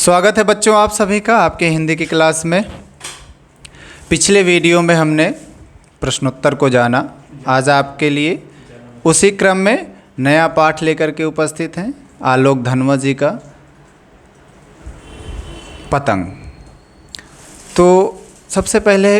स्वागत है बच्चों आप सभी का आपके हिंदी की क्लास में। पिछले वीडियो में हमने प्रश्नोत्तर को जाना। आज आपके लिए उसी क्रम में नया पाठ लेकर के उपस्थित हैं आलोक धनवा जी का पतंग। तो सबसे पहले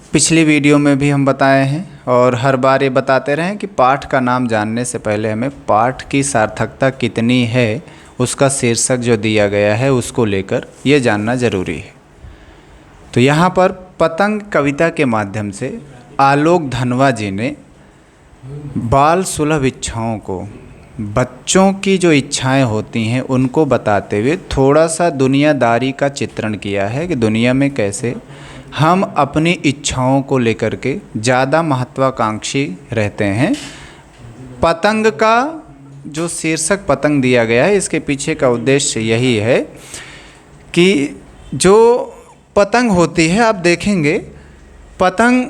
पिछली वीडियो में भी हम बताए हैं और हर बार ये बताते रहे कि पाठ का नाम जानने से पहले हमें पाठ की सार्थकता कितनी है, उसका शीर्षक जो दिया गया है उसको लेकर ये जानना ज़रूरी है। तो यहाँ पर पतंग कविता के माध्यम से आलोक धनवा जी ने बाल सुलभ इच्छाओं को, बच्चों की जो इच्छाएं होती हैं उनको बताते हुए थोड़ा सा दुनियादारी का चित्रण किया है कि दुनिया में कैसे हम अपनी इच्छाओं को लेकर के ज़्यादा महत्वाकांक्षी रहते हैं। पतंग का जो शीर्षक पतंग दिया गया है, इसके पीछे का उद्देश्य यही है कि जो पतंग होती है, आप देखेंगे पतंग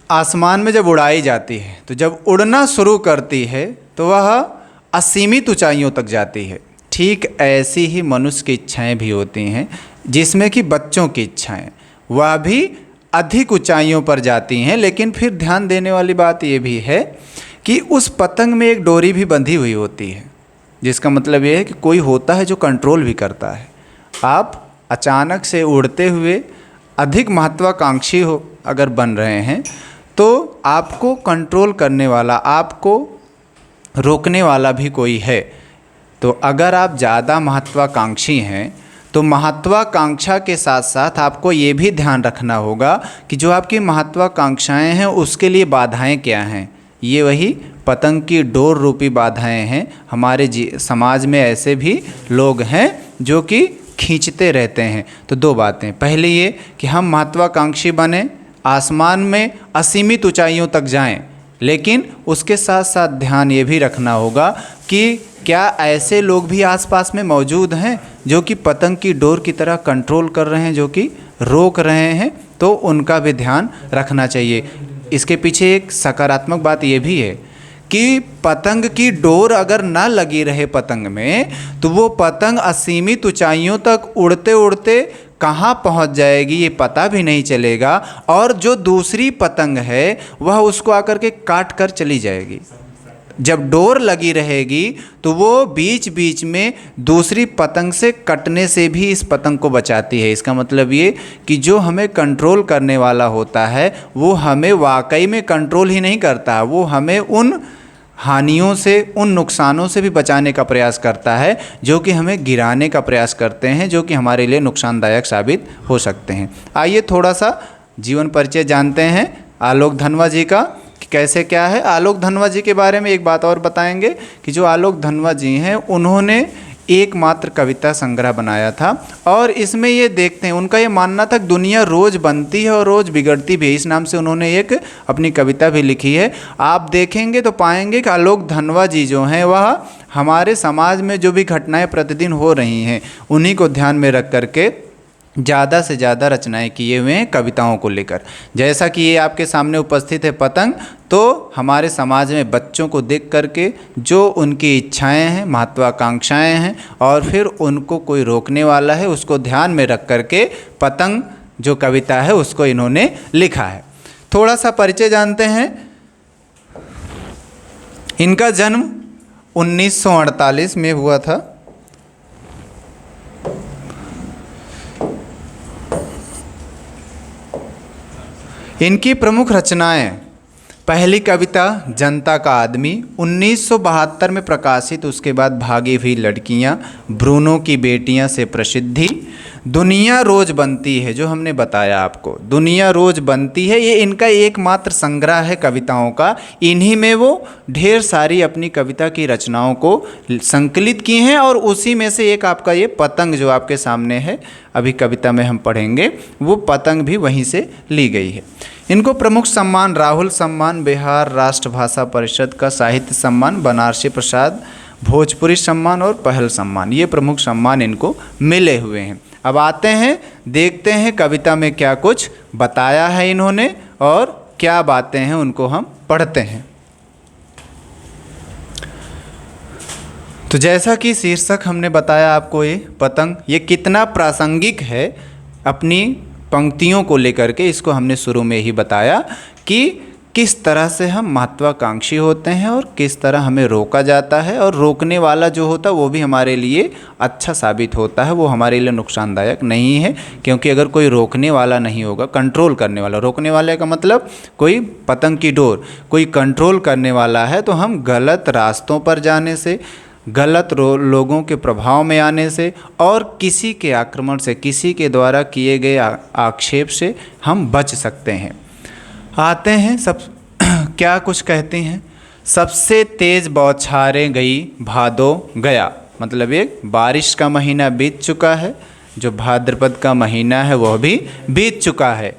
आसमान में जब उड़ाई जाती है तो जब उड़ना शुरू करती है तो वह असीमित ऊंचाइयों तक जाती है। ठीक ऐसी ही मनुष्य की इच्छाएं भी होती हैं, जिसमें कि बच्चों की इच्छाएं वह भी अधिक ऊंचाइयों पर जाती हैं। लेकिन फिर ध्यान देने वाली बात ये भी है कि उस पतंग में एक डोरी भी बंधी हुई होती है, जिसका मतलब ये है कि कोई होता है जो कंट्रोल भी करता है। आप अचानक से उड़ते हुए अधिक महत्वाकांक्षी हो अगर बन रहे हैं तो आपको कंट्रोल करने वाला, आपको रोकने वाला भी कोई है। तो अगर आप ज़्यादा महत्वाकांक्षी हैं तो महत्वाकांक्षा के साथ साथ आपको ये भी ध्यान रखना होगा कि जो आपकी महत्वाकांक्षाएं हैं उसके लिए बाधाएं क्या हैं। ये वही पतंग की डोर रूपी बाधाएं हैं। हमारे समाज में ऐसे भी लोग हैं जो कि खींचते रहते हैं। तो दो बातें, पहले ये कि हम महत्वाकांक्षी बने, आसमान में असीमित ऊंचाइयों तक जाएं, लेकिन उसके साथ साथ ध्यान ये भी रखना होगा कि क्या ऐसे लोग भी आसपास में मौजूद हैं जो कि पतंग की डोर की तरह कंट्रोल कर रहे हैं, जो कि रोक रहे हैं, तो उनका भी ध्यान रखना चाहिए। इसके पीछे एक सकारात्मक बात ये भी है कि पतंग की डोर अगर ना लगी रहे पतंग में तो वो पतंग असीमित ऊंचाइयों तक उड़ते उड़ते कहाँ पहुँच जाएगी ये पता भी नहीं चलेगा, और जो दूसरी पतंग है वह उसको आकर के काट कर चली जाएगी। जब डोर लगी रहेगी तो वो बीच बीच में दूसरी पतंग से कटने से भी इस पतंग को बचाती है। इसका मतलब ये कि जो हमें कंट्रोल करने वाला होता है वो हमें वाकई में कंट्रोल ही नहीं करता, वो हमें उन हानियों से, उन नुकसानों से भी बचाने का प्रयास करता है जो कि हमें गिराने का प्रयास करते हैं, जो कि हमारे लिए नुकसानदायक साबित हो सकते हैं। आइए थोड़ा सा जीवन परिचय जानते हैं आलोक धनवा जी का कि कैसे क्या है। आलोक धनवा जी के बारे में एक बात और बताएंगे कि जो आलोक धनवा जी हैं उन्होंने एकमात्र कविता संग्रह बनाया था, और इसमें ये देखते हैं, उनका ये मानना था कि दुनिया रोज़ बनती है और रोज़ बिगड़ती भी है। इस नाम से उन्होंने एक अपनी कविता भी लिखी है। आप देखेंगे तो पाएंगे कि आलोक धनवा जी जो हैं वह हमारे समाज में जो भी घटनाएं प्रतिदिन हो रही हैं उन्हीं को ध्यान में रख करके ज़्यादा से ज़्यादा रचनाएं किए हुए हैं कविताओं को लेकर। जैसा कि ये आपके सामने उपस्थित है पतंग, तो हमारे समाज में बच्चों को देख करके जो उनकी इच्छाएं हैं, महत्वाकांक्षाएं हैं, और फिर उनको कोई रोकने वाला है, उसको ध्यान में रख करके पतंग जो कविता है उसको इन्होंने लिखा है। थोड़ा सा परिचय जानते हैं। इनका जन्म 1948 में हुआ था। इनकी प्रमुख रचनाएं, पहली कविता जनता का आदमी 1972 में प्रकाशित, उसके बाद भागी हुई लड़कियां, ब्रूनो की बेटियां से प्रसिद्धि, दुनिया रोज़ बनती है जो हमने बताया आपको, दुनिया रोज़ बनती है, ये इनका एकमात्र संग्रह है कविताओं का। इन्हीं में वो ढेर सारी अपनी कविता की रचनाओं को संकलित की हैं, और उसी में से एक आपका ये पतंग जो आपके सामने है अभी कविता में हम पढ़ेंगे, वो पतंग भी वहीं से ली गई है। इनको प्रमुख सम्मान राहुल सम्मान, बिहार राष्ट्रभाषा परिषद का साहित्य सम्मान, बनारसी प्रसाद भोजपुरी सम्मान और पहल सम्मान, ये प्रमुख सम्मान इनको मिले हुए हैं। अब आते हैं, देखते हैं कविता में क्या कुछ बताया है इन्होंने और क्या बातें हैं उनको हम पढ़ते हैं। तो जैसा कि शीर्षक हमने बताया आपको, ये पतंग ये कितना प्रासंगिक है अपनी पंक्तियों को लेकर के, इसको हमने शुरू में ही बताया कि किस तरह से हम महत्वाकांक्षी होते हैं और किस तरह हमें रोका जाता है, और रोकने वाला जो होता है वो भी हमारे लिए अच्छा साबित होता है, वो हमारे लिए नुकसानदायक नहीं है। क्योंकि अगर कोई रोकने वाला नहीं होगा, कंट्रोल करने वाला, रोकने वाले का मतलब कोई पतंग की डोर कोई कंट्रोल करने वाला है, तो हम गलत रास्तों पर जाने से, गलत लोगों के प्रभाव में आने से और किसी के आक्रमण से, किसी के द्वारा किए गए आक्षेप से हम बच सकते हैं। आते हैं सब क्या कुछ कहते हैं। सबसे तेज बौछारें गई भादो गया, मतलब ये बारिश का महीना बीत चुका है, जो भाद्रपद का महीना है वह भी बीत चुका है।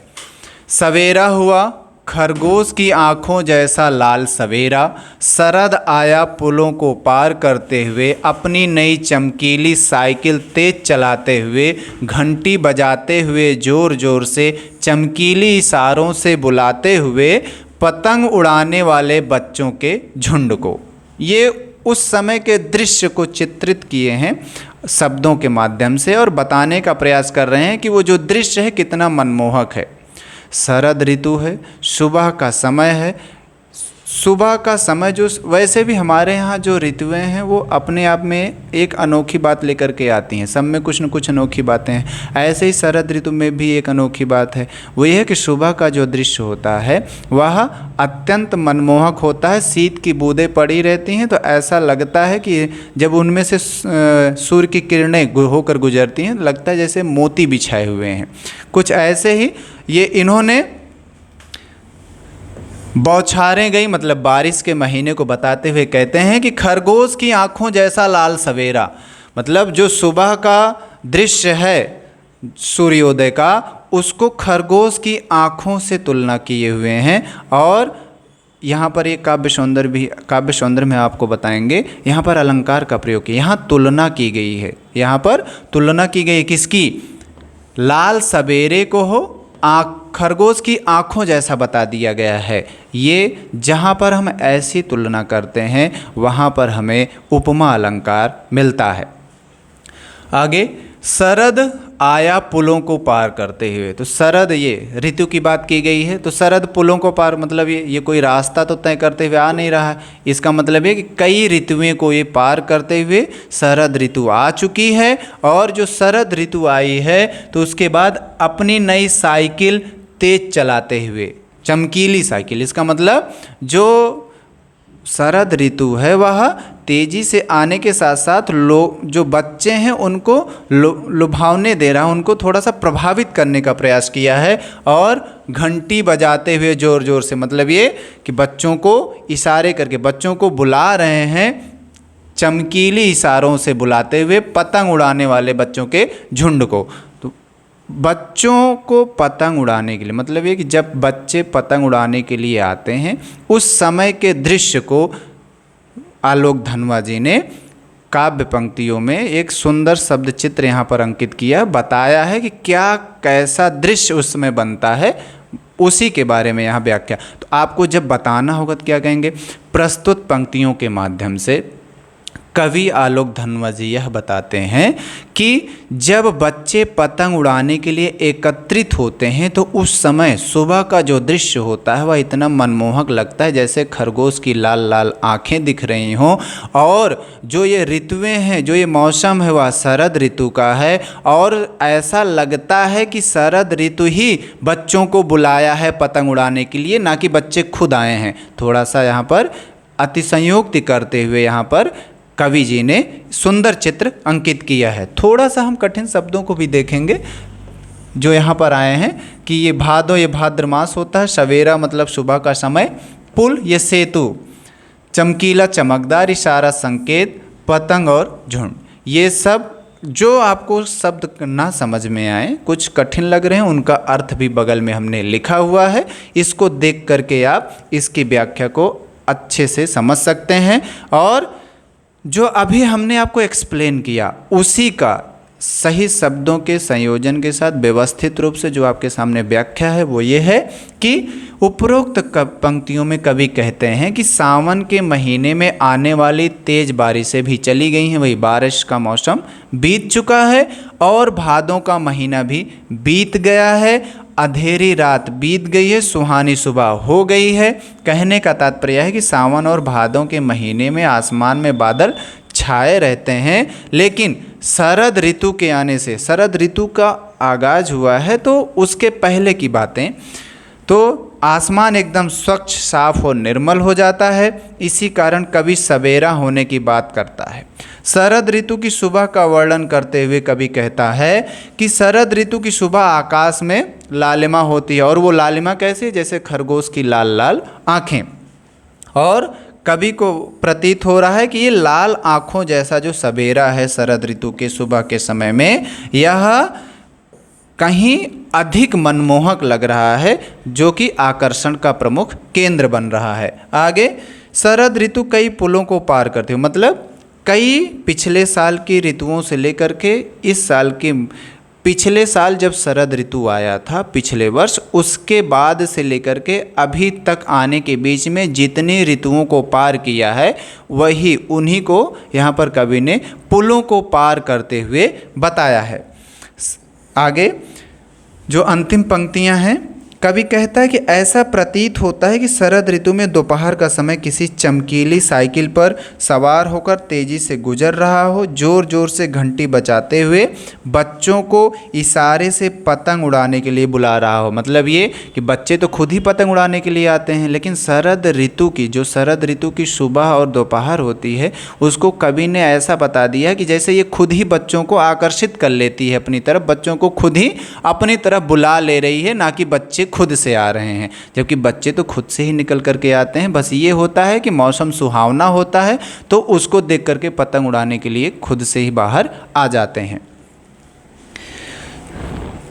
सवेरा हुआ खरगोश की आँखों जैसा लाल सवेरा, शरद आया पुलों को पार करते हुए, अपनी नई चमकीली साइकिल तेज चलाते हुए, घंटी बजाते हुए, ज़ोर ज़ोर से चमकीली इशारों से बुलाते हुए, पतंग उड़ाने वाले बच्चों के झुंड को। ये उस समय के दृश्य को चित्रित किए हैं शब्दों के माध्यम से और बताने का प्रयास कर रहे हैं कि वो जो दृश्य है कितना मनमोहक है। शरद ऋतु है, सुबह का समय है। सुबह का समय जो वैसे भी हमारे यहाँ जो ऋतुएं हैं वो अपने आप में एक अनोखी बात लेकर के आती हैं, सब में कुछ न कुछ अनोखी बातें हैं। ऐसे ही शरद ऋतु में भी एक अनोखी बात है, वो ये है कि सुबह का जो दृश्य होता है वह अत्यंत मनमोहक होता है। शीत की बूंदें पड़ी रहती हैं तो ऐसा लगता है कि जब उनमें से सूर्य की किरणें होकर गुजरती हैं, लगता है जैसे मोती बिछाए हुए हैं। कुछ ऐसे ही ये इन्होंने बौछारें गई मतलब बारिश के महीने को बताते हुए कहते हैं कि खरगोश की आँखों जैसा लाल सवेरा, मतलब जो सुबह का दृश्य है सूर्योदय का, उसको खरगोश की आँखों से तुलना किए हुए हैं। और यहाँ पर एक काव्य सौंदर्य में आपको बताएंगे, यहाँ पर अलंकार का प्रयोग किया, यहाँ तुलना की गई है। यहाँ पर तुलना की गई किसकी? लाल सवेरे को हो खरगोश की आँखों जैसा बता दिया गया है। ये जहाँ पर हम ऐसी तुलना करते हैं वहाँ पर हमें उपमा अलंकार मिलता है। आगे, शरद आया पुलों को पार करते हुए, तो शरद ये ऋतु की बात की गई है, तो शरद पुलों को पार मतलब ये कोई रास्ता तो तय करते हुए आ नहीं रहा है, इसका मतलब है कि कई ऋतुएं को ये पार करते हुए शरद ऋतु आ चुकी है। और जो शरद ऋतु आई है तो उसके बाद अपनी नई साइकिल तेज चलाते हुए, चमकीली साइकिल, इसका मतलब जो शरद ऋतु है वह तेज़ी से आने के साथ साथ जो बच्चे हैं उनको लुभावने दे रहा है, उनको थोड़ा सा प्रभावित करने का प्रयास किया है। और घंटी बजाते हुए ज़ोर ज़ोर से, मतलब ये कि बच्चों को इशारे करके बच्चों को बुला रहे हैं, चमकीली इशारों से बुलाते हुए पतंग उड़ाने वाले बच्चों के झुंड को। तो बच्चों को पतंग उड़ाने के लिए मतलब ये कि जब बच्चे पतंग उड़ाने के लिए आते हैं उस समय के दृश्य को आलोक धनवा जी ने काव्य पंक्तियों में एक सुंदर शब्द चित्र यहाँ पर अंकित किया, बताया है कि क्या कैसा दृश्य उस समय बनता है, उसी के बारे में यहाँ व्याख्या। तो आपको जब बताना होगा तो क्या कहेंगे? प्रस्तुत पंक्तियों के माध्यम से कवि आलोक धनवा जी यह बताते हैं कि जब बच्चे पतंग उड़ाने के लिए एकत्रित होते हैं तो उस समय सुबह का जो दृश्य होता है वह इतना मनमोहक लगता है जैसे खरगोश की लाल लाल आँखें दिख रही हों। और जो ये ऋतुएं हैं, जो ये मौसम है वह शरद ऋतु का है, और ऐसा लगता है कि शरद ऋतु ही बच्चों को बुलाया है पतंग उड़ाने के लिए, ना कि बच्चे खुद आए हैं। थोड़ा सा यहाँ पर अतिशयोक्ति करते हुए यहाँ पर कवि जी ने सुंदर चित्र अंकित किया है। थोड़ा सा हम कठिन शब्दों को भी देखेंगे जो यहाँ पर आए हैं कि ये भादो, ये भाद्र मास होता है, सवेरा मतलब सुबह का समय, पुल ये सेतु, चमकीला चमकदार इशारा संकेत, पतंग और झुंड। ये सब जो आपको शब्द ना समझ में आए, कुछ कठिन लग रहे हैं, उनका अर्थ भी बगल में हमने लिखा हुआ है, इसको देख करके आप इसकी व्याख्या को अच्छे से समझ सकते हैं। और जो अभी हमने आपको एक्सप्लेन किया उसी का सही शब्दों के संयोजन के साथ व्यवस्थित रूप से जो आपके सामने व्याख्या है वो ये है कि उपरोक्त पंक्तियों में कवि कहते हैं कि सावन के महीने में आने वाली तेज बारिशें भी चली गई हैं, वही बारिश का मौसम बीत चुका है और भादों का महीना भी बीत गया है, अंधेरी रात बीत गई है, सुहानी सुबह हो गई है। कहने का तात्पर्य है कि सावन और भादों के महीने में आसमान में बादल छाए रहते हैं, लेकिन शरद ऋतु के आने से, शरद ऋतु का आगाज हुआ है तो उसके पहले की बातें, तो आसमान एकदम स्वच्छ, साफ और निर्मल हो जाता है। इसी कारण कवि सवेरा होने की बात करता है। शरद ऋतु की सुबह का वर्णन करते हुए कवि कहता है कि शरद ऋतु की सुबह आकाश में लालिमा होती है, और वो लालिमा कैसे, जैसे खरगोश की लाल लाल आँखें, और कवि को प्रतीत हो रहा है कि ये लाल आँखों जैसा जो सवेरा है शरद ऋतु के सुबह के समय में, यह कहीं अधिक मनमोहक लग रहा है, जो कि आकर्षण का प्रमुख केंद्र बन रहा है। आगे, शरद ऋतु कई पुलों को पार करती है, मतलब कई पिछले साल की ऋतुओं से लेकर के इस साल की, पिछले साल जब शरद ऋतु आया था पिछले वर्ष, उसके बाद से लेकर के अभी तक आने के बीच में जितनी ऋतुओं को पार किया है, वही उन्हीं को यहाँ पर कवि ने पुलों को पार करते हुए बताया है। आगे जो अंतिम पंक्तियाँ हैं, कवि कहता है कि ऐसा प्रतीत होता है कि शरद ऋतु में दोपहर का समय किसी चमकीली साइकिल पर सवार होकर तेजी से गुजर रहा हो, जोर जोर से घंटी बजाते हुए बच्चों को इशारे से पतंग उड़ाने के लिए बुला रहा हो। मतलब ये कि बच्चे तो खुद ही पतंग उड़ाने के लिए आते हैं, लेकिन शरद ऋतु की, जो शरद ऋतु की सुबह और दोपहर होती है, उसको कवि ने ऐसा बता दिया कि जैसे ये खुद ही बच्चों को आकर्षित कर लेती है अपनी तरफ, बच्चों को खुद ही अपनी तरफ बुला ले रही है, ना कि बच्चे खुद से आ रहे हैं, जबकि बच्चे तो खुद से ही निकल करके आते हैं। बस ये होता है कि मौसम सुहावना होता है तो उसको देख करके पतंग उड़ाने के लिए खुद से ही बाहर आ जाते हैं।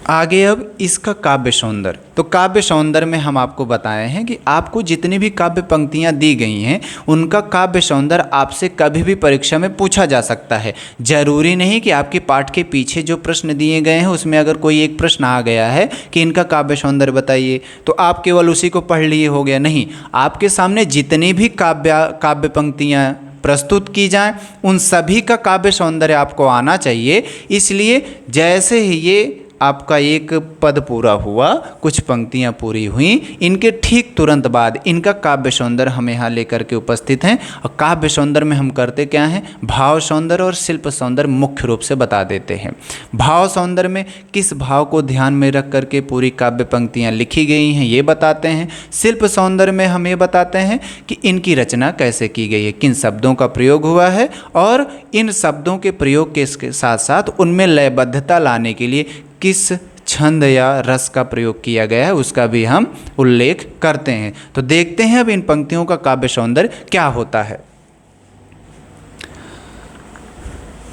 आगे अब इसका काव्य सौंदर्य, तो काव्य सौंदर्य में हम आपको बताए हैं कि आपको जितनी भी काव्य पंक्तियां दी गई हैं उनका काव्य सौंदर्य आपसे कभी भी परीक्षा में पूछा जा सकता है। जरूरी नहीं कि आपके पाठ के पीछे जो प्रश्न दिए गए हैं उसमें अगर कोई एक प्रश्न आ गया है कि इनका काव्य सौंदर्य बताइए, तो आप केवल उसी को पढ़ लिए हो गया, नहीं। आपके सामने जितनी भी काव्य पंक्तियाँ प्रस्तुत की जाएं उन सभी का काव्य सौंदर्य आपको आना चाहिए। इसलिए जैसे ही ये आपका एक पद पूरा हुआ, कुछ पंक्तियाँ पूरी हुई, इनके ठीक तुरंत बाद इनका काव्य सौंदर्य हम यहाँ लेकर के उपस्थित हैं। और काव्य सौंदर्य में हम करते क्या हैं, भाव सौंदर्य और शिल्प सौंदर्य मुख्य रूप से बता देते हैं। भाव सौंदर्य में किस भाव को ध्यान में रख करके पूरी काव्य पंक्तियाँ लिखी गई हैं ये बताते हैं। शिल्प सौंदर्य में हम ये बताते हैं कि इनकी रचना कैसे की गई है, किन शब्दों का प्रयोग हुआ है, और इन शब्दों के प्रयोग के साथ साथ उनमें लयबद्धता लाने के लिए किस छंद या रस का प्रयोग किया गया है उसका भी हम उल्लेख करते हैं। तो देखते हैं अब इन पंक्तियों का काव्य सौंदर्य क्या होता है।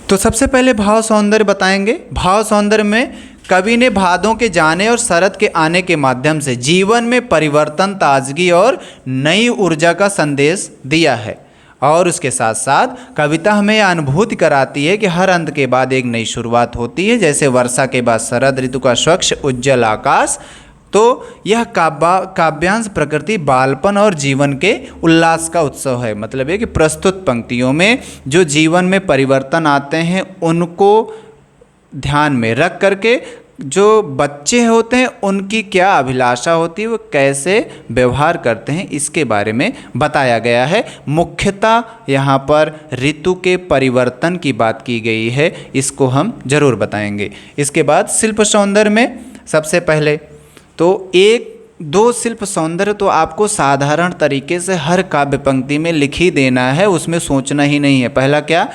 तो सबसे पहले भाव सौंदर्य बताएंगे। भाव सौंदर्य में कवि ने भादों के जाने और शरद के आने के माध्यम से जीवन में परिवर्तन, ताजगी और नई ऊर्जा का संदेश दिया है। और उसके साथ साथ कविता हमें यह अनुभूति कराती है कि हर अंत के बाद एक नई शुरुआत होती है। जैसे वर्षा के बाद शरद ऋतु का स्वच्छ उज्जवल आकाश, तो यह काव्यांश प्रकृति, बालपन और जीवन के उल्लास का उत्सव है। मतलब ये कि प्रस्तुत पंक्तियों में जो जीवन में परिवर्तन आते हैं उनको ध्यान में रख करके जो बच्चे होते हैं उनकी क्या अभिलाषा होती है, वो कैसे व्यवहार करते हैं, इसके बारे में बताया गया है। मुख्यतः यहाँ पर ऋतु के परिवर्तन की बात की गई है, इसको हम जरूर बताएंगे। इसके बाद शिल्प सौंदर्य में सबसे पहले तो एक दो शिल्प सौंदर्य तो आपको साधारण तरीके से हर काव्य पंक्ति में लिख ही देना है, उसमें सोचना ही नहीं है। पहला क्या,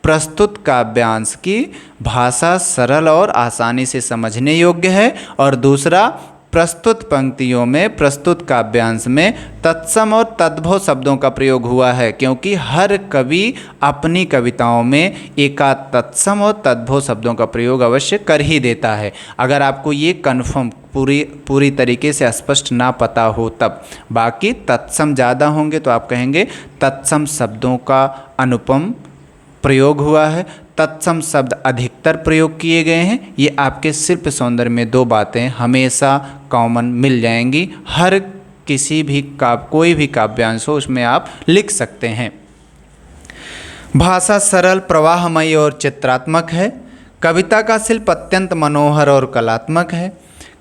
प्रस्तुत काव्यांश की भाषा सरल और आसानी से समझने योग्य है, और दूसरा प्रस्तुत पंक्तियों में, प्रस्तुत काव्यांश में तत्सम और तद्भव शब्दों का प्रयोग हुआ है, क्योंकि हर कवि अपनी कविताओं में एकाध तत्सम और तद्भव शब्दों का प्रयोग अवश्य कर ही देता है। अगर आपको ये कन्फर्म पूरी तरीके से स्पष्ट ना पता हो तब, बाकी तत्सम ज़्यादा होंगे तो आप कहेंगे तत्सम शब्दों का अनुपम प्रयोग हुआ है, तत्सम शब्द अधिकतर प्रयोग किए गए हैं। ये आपके शिल्प सौंदर्य में दो बातें हमेशा कॉमन मिल जाएंगी। हर किसी भी कोई भी काव्यांश हो उसमें आप लिख सकते हैं। भाषा सरल, प्रवाहमयी और चित्रात्मक है। कविता का शिल्प अत्यंत मनोहर और कलात्मक है।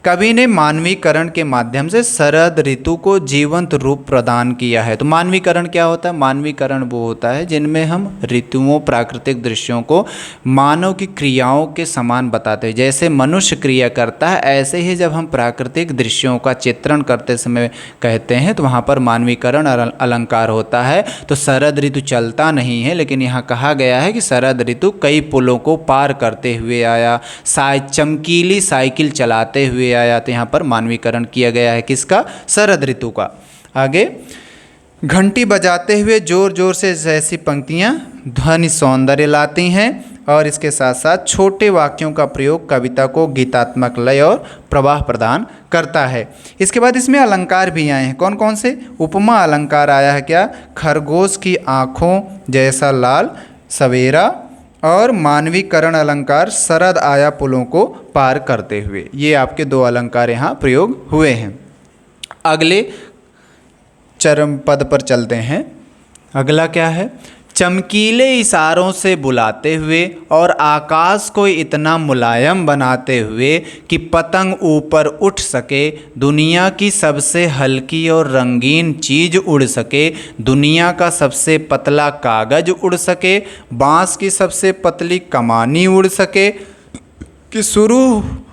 कवि ने मानवीकरण के माध्यम से शरद ऋतु को जीवंत रूप प्रदान किया है। तो मानवीकरण क्या होता है? मानवीकरण वो होता है जिनमें हम ऋतुओं, प्राकृतिक दृश्यों को मानव की क्रियाओं के समान बताते हैं। जैसे मनुष्य क्रिया करता है, ऐसे ही जब हम प्राकृतिक दृश्यों का चित्रण करते समय कहते हैं तो वहाँ पर मानवीकरण अलंकार होता है। तो शरद ऋतु चलता नहीं है, लेकिन यहाँ कहा गया है कि शरद ऋतु कई पुलों को पार करते हुए आया, चमकीली साइकिल चलाते हुए आया। तो यहाँ पर मानवीकरण किया गया है किसका? शरद ऋतु का। आगे, घंटी बजाते हुए जोर जोर से जैसी पंक्तियाँ ध्वनि सौंदर्य लाती हैं, और इसके साथ साथ छोटे वाक्यों का प्रयोग कविता को गीतात्मक लय और प्रवाह प्रदान करता है। इसके बाद इसमें अलंकार भी आए हैं। कौन कौन से? उपमा अलंकार आया है क्या? खरगोश की आँखों जैसा लाल सवेरा, और मानवीकरण अलंकार शरद आया पुलों को पार करते हुए। ये आपके दो अलंकार यहाँ प्रयोग हुए हैं। अगले चरम पद पर चलते हैं। अगला क्या है? चमकीले इशारों से बुलाते हुए और आकाश को इतना मुलायम बनाते हुए कि पतंग ऊपर उठ सके, दुनिया की सबसे हल्की और रंगीन चीज़ उड़ सके, दुनिया का सबसे पतला कागज उड़ सके, बांस की सबसे पतली कमानी उड़ सके, कि शुरू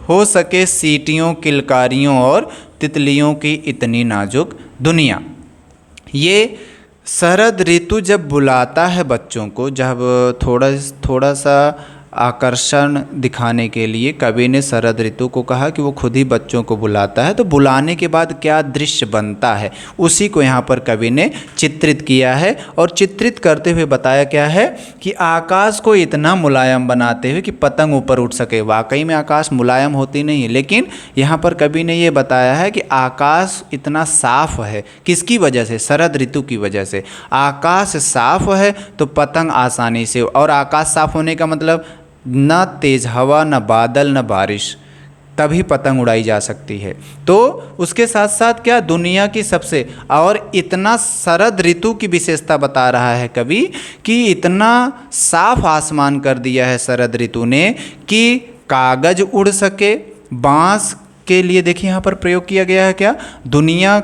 हो सके सीटियों, किलकारियों और तितलियों की इतनी नाजुक दुनिया। ये शरद ऋतु जब बुलाता है बच्चों को, जब थोड़ा सा आकर्षण दिखाने के लिए कवि ने शरद ऋतु को कहा कि वो खुद ही बच्चों को बुलाता है, तो बुलाने के बाद क्या दृश्य बनता है उसी को यहाँ पर कवि ने चित्रित किया है। और चित्रित करते हुए बताया क्या है कि आकाश को इतना मुलायम बनाते हुए कि पतंग ऊपर उठ सके। वाकई में आकाश मुलायम होती नहीं है, लेकिन यहाँ पर कवि ने ये बताया है कि आकाश इतना साफ है। किसकी वजह से? शरद ऋतु की वजह से। आकाश साफ है तो पतंग आसानी से, और आकाश साफ होने का मतलब न तेज हवा, न बादल, न बारिश, तभी पतंग उड़ाई जा सकती है। तो उसके साथ साथ क्या, दुनिया की सबसे, और इतना शरद ऋतु की विशेषता बता रहा है कवि कि इतना साफ आसमान कर दिया है शरद ऋतु ने कि कागज उड़ सके। बांस के लिए देखिए यहाँ पर प्रयोग किया गया है क्या? दुनिया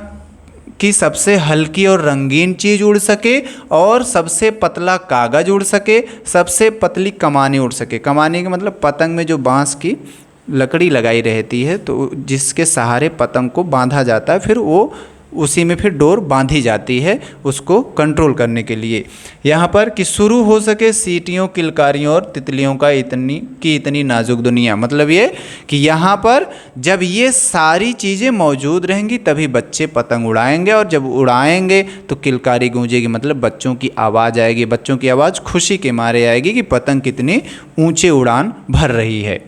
कि सबसे हल्की और रंगीन चीज़ उड़ सके, और सबसे पतला कागज़ उड़ सके, सबसे पतली कमानी उड़ सके। कमानी का मतलब पतंग में जो बांस की लकड़ी लगाई रहती है, तो जिसके सहारे पतंग को बांधा जाता है, फिर वो उसी में फिर डोर बांधी जाती है उसको कंट्रोल करने के लिए। यहाँ पर कि शुरू हो सके सीटियों, किलकारियों और तितलियों का इतनी नाजुक दुनिया। मतलब ये कि यहाँ पर जब ये सारी चीज़ें मौजूद रहेंगी तभी बच्चे पतंग उड़ाएंगे, और जब उड़ाएंगे तो किलकारी गूंजेगी, मतलब बच्चों की आवाज़ आएगी। बच्चों की आवाज़ खुशी के मारे आएगी कि पतंग कितनी ऊँचे उड़ान भर रही है।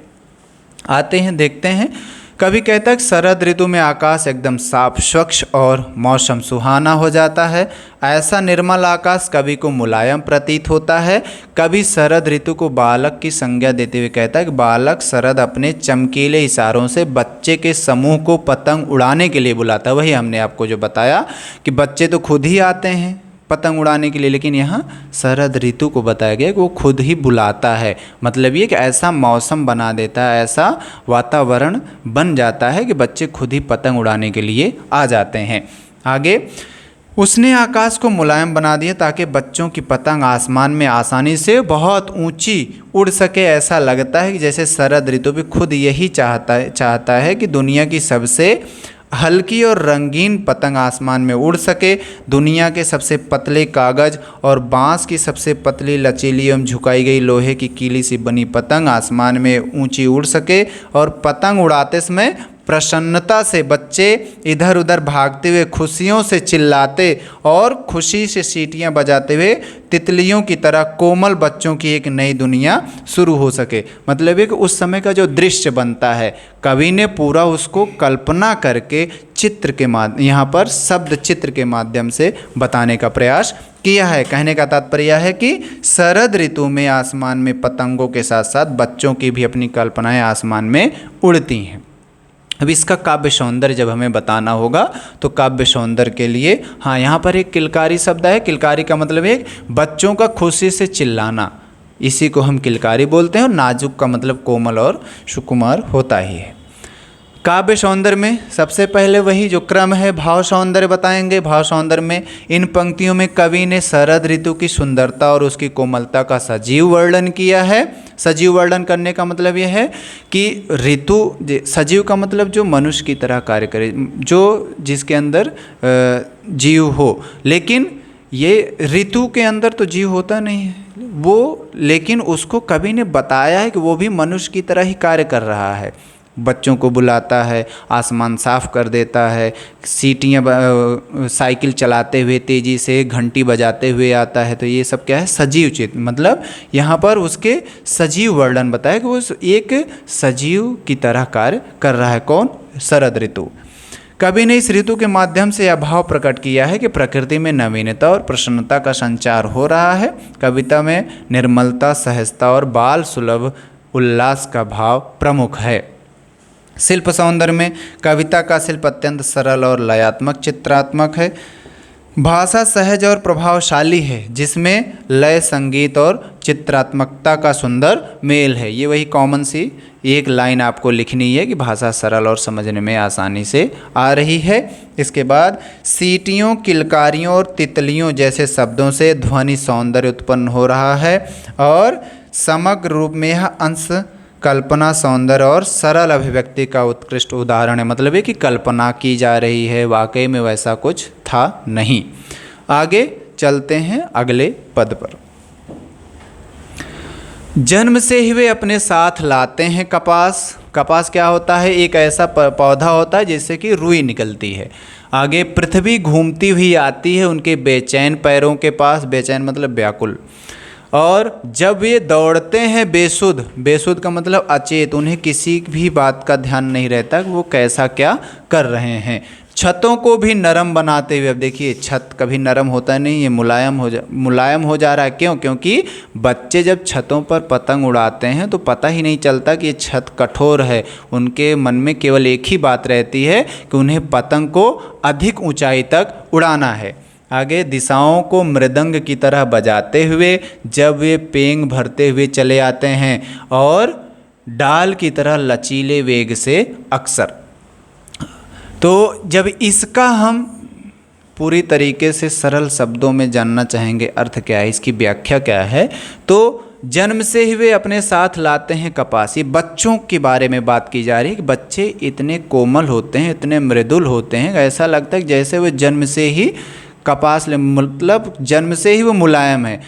आते हैं, देखते हैं। कभी कहता है कि शरद ऋतु में आकाश एकदम साफ, स्वच्छ और मौसम सुहाना हो जाता है। ऐसा निर्मल आकाश कवि को मुलायम प्रतीत होता है। कवि शरद ऋतु को बालक की संज्ञा देते हुए कहता है कि बालक शरद अपने चमकीले इशारों से बच्चे के समूह को पतंग उड़ाने के लिए बुलाता है। वही हमने आपको जो बताया कि बच्चे तो खुद ही आते हैं पतंग उड़ाने के लिए, लेकिन यहाँ शरद ऋतु को बताया गया कि वो खुद ही बुलाता है। मतलब ये कि ऐसा मौसम बना देता है, ऐसा वातावरण बन जाता है कि बच्चे खुद ही पतंग उड़ाने के लिए आ जाते हैं। आगे, उसने आकाश को मुलायम बना दिया ताकि बच्चों की पतंग आसमान में आसानी से बहुत ऊंची उड़ सके। ऐसा लगता है कि जैसे शरद ऋतु भी खुद यही चाहता है कि दुनिया की सबसे हल्की और रंगीन पतंग आसमान में उड़ सके, दुनिया के सबसे पतले कागज़ और बांस की सबसे पतली, लचीली एवं झुकाई गई लोहे की कीली सी बनी पतंग आसमान में ऊंची उड़ सके, और पतंग उड़ाते समय प्रसन्नता से बच्चे इधर उधर भागते हुए, खुशियों से चिल्लाते और खुशी से सीटियां बजाते हुए तितलियों की तरह कोमल बच्चों की एक नई दुनिया शुरू हो सके। मतलब है कि उस समय का जो दृश्य बनता है, कवि ने पूरा उसको कल्पना करके चित्र के माध्यम, यहाँ पर शब्द चित्र के माध्यम से बताने का प्रयास किया है। कहने का तात्पर्य है कि शरद ऋतु में आसमान में पतंगों के साथ साथ बच्चों की भी अपनी कल्पनाएं आसमान में उड़ती हैं। अब इसका काव्य सौंदर्य जब हमें बताना होगा तो काव्य सौंदर्य के लिए हाँ, यहाँ पर एक किलकारी शब्द है। किलकारी का मतलब है बच्चों का खुशी से चिल्लाना, इसी को हम किलकारी बोलते हैं। और नाजुक का मतलब कोमल और सुकुमार होता ही है। काव्य सौंदर्य में सबसे पहले वही जो क्रम है, भाव सौंदर्य बताएंगे। भाव सौंदर्य में इन पंक्तियों में कवि ने शरद ऋतु की सुंदरता और उसकी कोमलता का सजीव वर्णन किया है। सजीव वर्णन करने का मतलब यह है कि ऋतु, सजीव का मतलब जो मनुष्य की तरह कार्य करे, जो जिसके अंदर जीव हो। लेकिन ये ऋतु के अंदर तो जीव होता नहीं है वो, लेकिन उसको कवि ने बताया है कि वो भी मनुष्य की तरह ही कार्य कर रहा है। बच्चों को बुलाता है, आसमान साफ कर देता है, सीटियाँ साइकिल चलाते हुए तेज़ी से घंटी बजाते हुए आता है। तो ये सब क्या है, सजीव चित्र, मतलब यहाँ पर उसके सजीव वर्णन बताया कि वो एक सजीव की तरह कार्य कर रहा है। कौन? शरद ऋतु। कवि ने इस ऋतु के माध्यम से यह भाव प्रकट किया है कि प्रकृति में नवीनता और प्रसन्नता का संचार हो रहा है। कविता में निर्मलता, सहजता और बाल सुलभ उल्लास का भाव प्रमुख है। शिल्प सौंदर्य में कविता का शिल्प अत्यंत सरल और लयात्मक चित्रात्मक है। भाषा सहज और प्रभावशाली है, जिसमें लय, संगीत और चित्रात्मकता का सुंदर मेल है। ये वही कॉमन सी एक लाइन आपको लिखनी है कि भाषा सरल और समझने में आसानी से आ रही है। इसके बाद सीटियों, किलकारियों और तितलियों जैसे शब्दों से ध्वनि सौंदर्य उत्पन्न हो रहा है और समग्र रूप में यह अंश कल्पना सौंदर्य और सरल अभिव्यक्ति का उत्कृष्ट उदाहरण है। मतलब है कि कल्पना की जा रही है, वाकई में वैसा कुछ था नहीं। आगे चलते हैं अगले पद पर। जन्म से ही वे अपने साथ लाते हैं कपास। कपास क्या होता है? एक ऐसा पौधा होता है जिससे कि रुई निकलती है। आगे पृथ्वी घूमती हुई आती है उनके बेचैन पैरों के पास। बेचैन मतलब व्याकुल। और जब ये दौड़ते हैं बेसुध, बेसुध का मतलब अचेत, उन्हें किसी भी बात का ध्यान नहीं रहता कि वो कैसा क्या कर रहे हैं। छतों को भी नरम बनाते हुए, अब देखिए छत कभी नरम होता नहीं, ये मुलायम हो जा रहा है। क्यों? क्योंकि बच्चे जब छतों पर पतंग उड़ाते हैं तो पता ही नहीं चलता कि ये छत कठोर है। उनके मन में केवल एक ही बात रहती है कि उन्हें पतंग को अधिक ऊंचाई तक उड़ाना है। आगे दिशाओं को मृदंग की तरह बजाते हुए जब वे पेंग भरते हुए चले आते हैं और डाल की तरह लचीले वेग से अक्सर। तो जब इसका हम पूरी तरीके से सरल शब्दों में जानना चाहेंगे अर्थ क्या है, इसकी व्याख्या क्या है, तो जन्म से ही वे अपने साथ लाते हैं कपास। ये बच्चों के बारे में बात की जा रही है कि बच्चे इतने कोमल होते हैं, इतने मृदुल होते हैं, ऐसा लगता है कि जैसे वे जन्म से ही कपास मतलब जन्म से ही वो मुलायम है।